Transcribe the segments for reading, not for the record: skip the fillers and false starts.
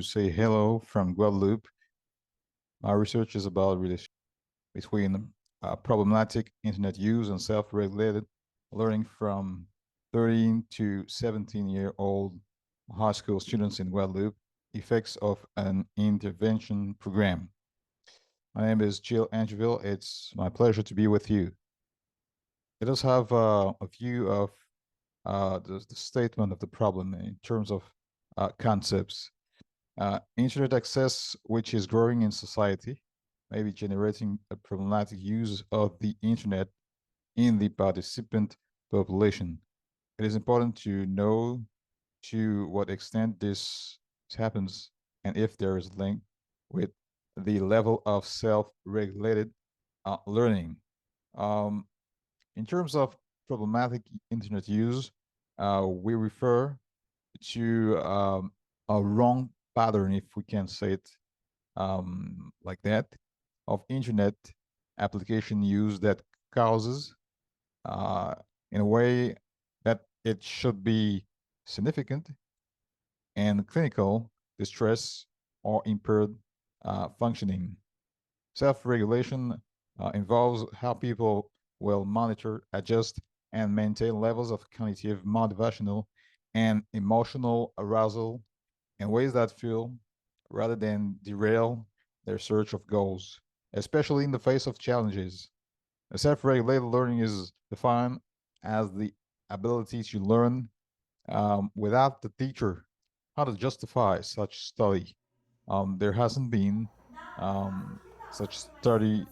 to say hello from Guadeloupe. My research is about relationship between problematic internet use and self-regulated learning from 13 to 17-year-old high school students in Guadeloupe, effects of an intervention program. My name is Gilles ANGERVILLE. It's my pleasure to be with you. Let us have a view of the statement of the problem in terms of concepts. Internet access, which is growing in society, may be generating a problematic use of the internet in the participant population. It is important to know to what extent this happens and if there is a link with the level of self-regulated learning. In terms of problematic internet use, we refer to a wrong pattern, if we can say it like that, of internet application use that causes, in a way that it should be significant and clinical distress or impaired functioning. Self-regulation involves how people will monitor, adjust, and maintain levels of cognitive, motivational, and emotional arousal in ways that fuel rather than derail their search of goals, especially in the face of challenges. Self-regulated learning is defined as the ability to learn without the teacher how to justify such study. There hasn't been um, such study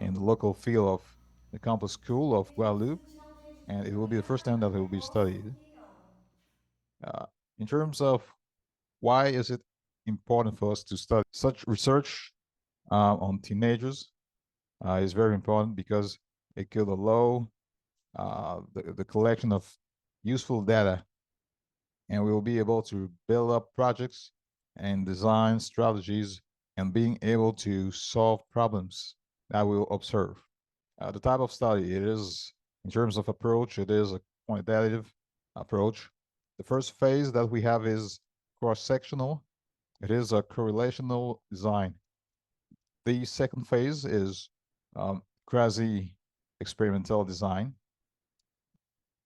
in the local field of the campus school of Guadeloupe, and it will be the first time that it will be studied. Uh, in terms of why is it important for us to study such research on teenagers is very important because it could allow the collection of useful data, and we will be able to build up projects and design strategies and being able to solve problems that we'll observe. The type of study it is, in terms of approach, it is a quantitative approach. The first phase that we have is cross-sectional. It is a correlational design. The second phase is quasi-experimental design.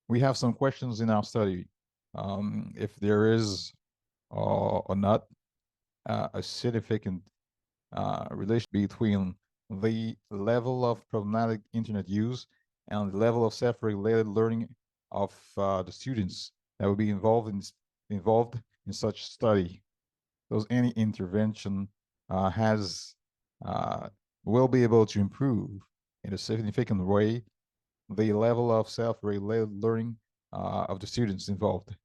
We have some questions in our study. If there is or not a significant relation between the level of problematic internet use and the level of self-regulated learning of the students that will be involved in such study. Thus, any intervention will be able to improve in a significant way the level of self-regulated learning of the students involved.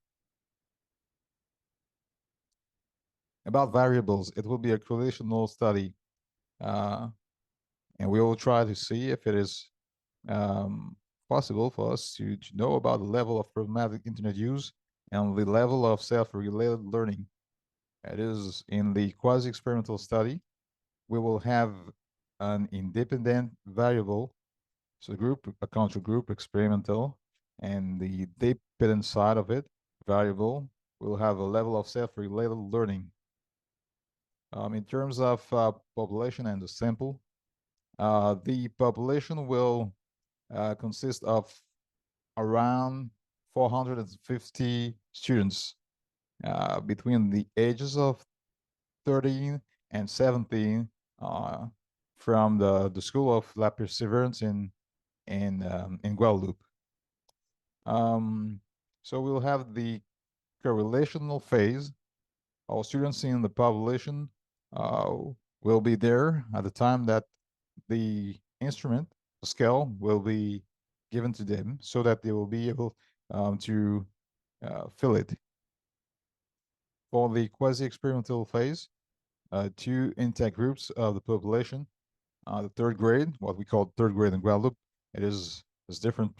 About variables, it will be a correlational study, and we will try to see if it is possible for us to know about the level of problematic internet use and the level of self-regulated learning. It is in the quasi-experimental study, we will have an independent variable, so group, a control group, experimental, and the dependent side of it, variable, will have a level of self-regulated learning. In terms of population and the sample, the population will consist of around 450 students between the ages of 13 and 17 from the School of La Perseverance in Guadeloupe. So we'll have the correlational phase. All students in the population will be there at the time that the instrument, the scale, will be given to them so that they will be able to fill it. For the quasi-experimental phase, two intake groups of the population, the third grade, what we call third grade in Guadeloupe, it is different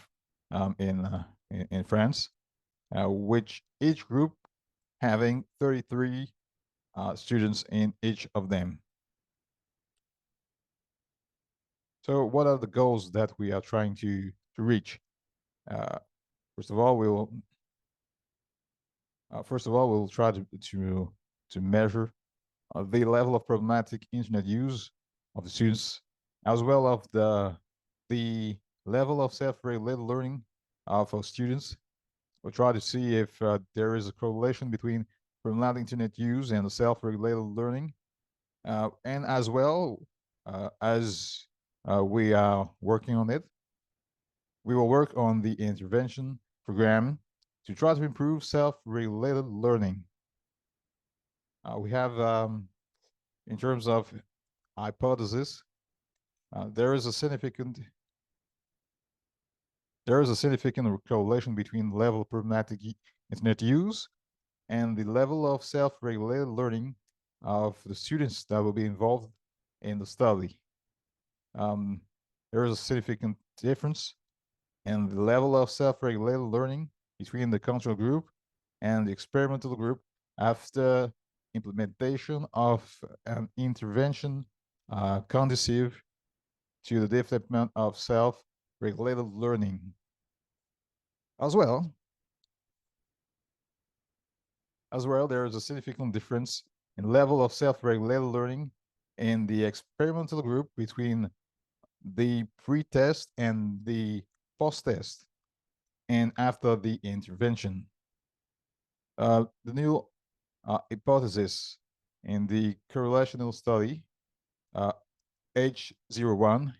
in France, which each group having 33 students in each of them. So what are the goals that we are trying to reach? First of all, we'll try to measure the level of problematic internet use of the students, as well as the level of self-regulated learning of our students. We'll try to see if there is a correlation between problematic internet use and the self-regulated learning. And as well as we are working on it, we will work on the intervention program to try to improve self-regulated learning. We have, in terms of hypothesis, there is a significant correlation between the level of problematic internet use and the level of self-regulated learning of the students that will be involved in the study. There is a significant difference in the level of self-regulated learning between the control group and the experimental group after implementation of an intervention conducive to the development of self-regulated learning. As well, there is a significant difference in level of self-regulated learning in the experimental group between the pre-test and the post-test and after the intervention. The new hypothesis in the correlational study H01,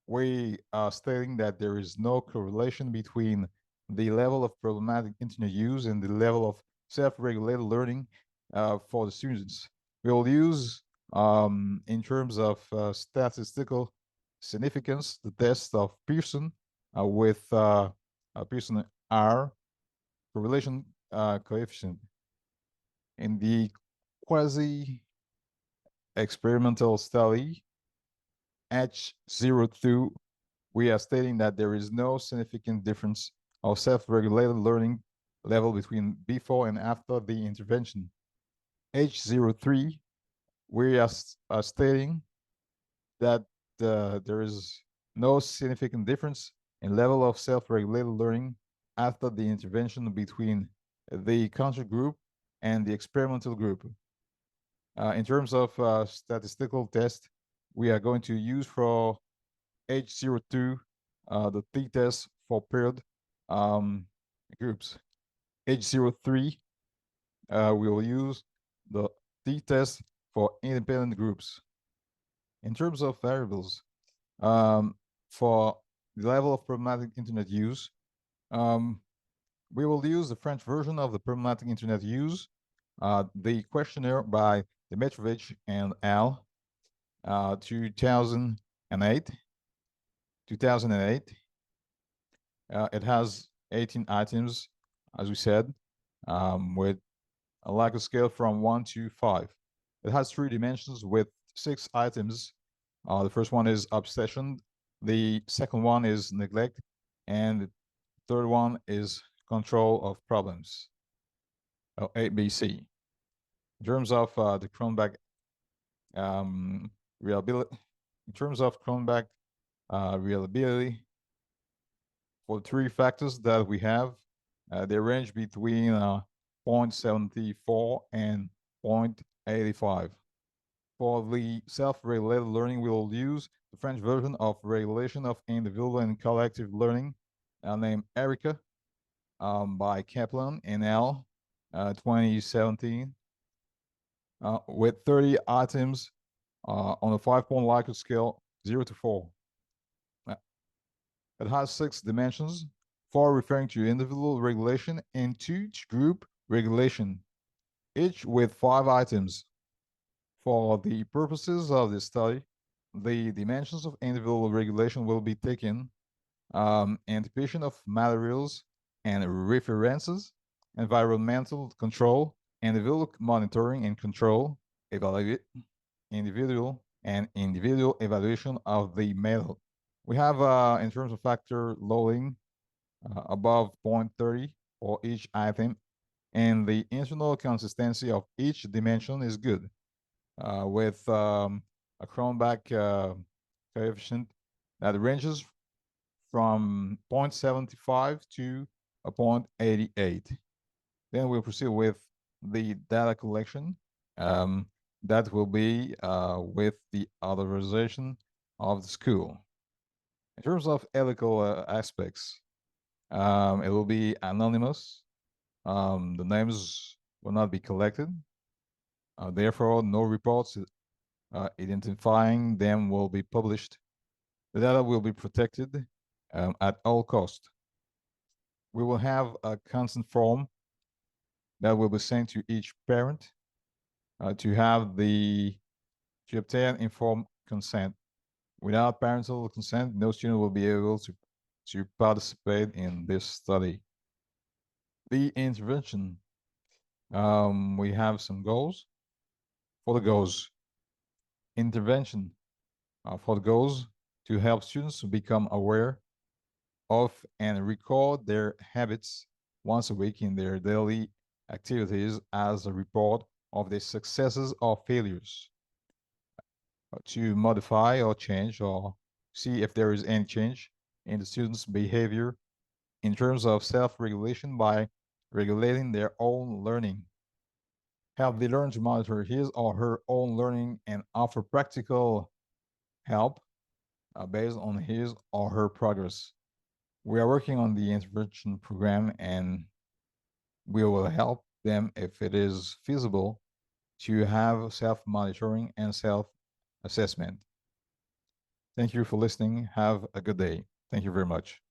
we are stating that there is no correlation between the level of problematic internet use and the level of self-regulated learning for the students. We will use, in terms of statistical significance, the test of Pearson with Pearson R correlation coefficient. In the quasi-experimental study H02, we are stating that there is no significant difference of self-regulated learning level between before and after the intervention. H03, we are stating that there is no significant difference in level of self-regulated learning after the intervention between the control group and the experimental group. In terms of statistical test, we are going to use for H02 the t-test for paired groups. H03, we will use the t-test for independent groups. In terms of variables, for the level of problematic internet use, we will use the French version of the problematic internet use, the questionnaire by Dimitrovich and Al, 2008. It has 18 items, as we said, with a Likert scale from 1 to 5. It has 3 dimensions with 6 items. The first one is obsession, the second one is neglect, and the third one is control of problems, ABC. In terms of the Cronbach reliability, reliability, for the 3 factors that we have, they range between 0.74 and 0.85. For the self-regulated learning, we will use the French version of regulation of individual and collective learning, named ERICA, by Kaplan and L, 2017, with 30 items on a 5-point Likert scale, 0 to 4. It has 6 dimensions, 4 referring to individual regulation and 2 to group regulation, each with 5 items. For the purposes of this study, the dimensions of individual regulation will be taken, anticipation of materials and references, environmental control, individual monitoring and control, individual evaluation of the method. We have, in terms of factor loading, above 0.30 for each item, and the internal consistency of each dimension is good, with a Cronbach coefficient that ranges from 0.75 to a 0.88. Then we'll proceed with the data collection. That will be with the authorization of the school. In terms of ethical aspects, it will be anonymous. The names will not be collected. Therefore, no reports identifying them will be published. The data will be protected at all cost. We will have a consent form that will be sent to each parent to obtain informed consent. Without parental consent, no student will be able to participate in this study. The intervention, we have some goals. For the goals, intervention for the goals to help students become aware of and record their habits once a week in their daily activities as a report of their successes or failures, to modify or change or see if there is any change in the student's behavior in terms of self-regulation by regulating their own learning. Help the learner to monitor his or her own learning and offer practical help based on his or her progress. We are working on the intervention program, and we will help them if it is feasible to have self-monitoring and self-assessment. Thank you for listening. Have a good day. Thank you very much.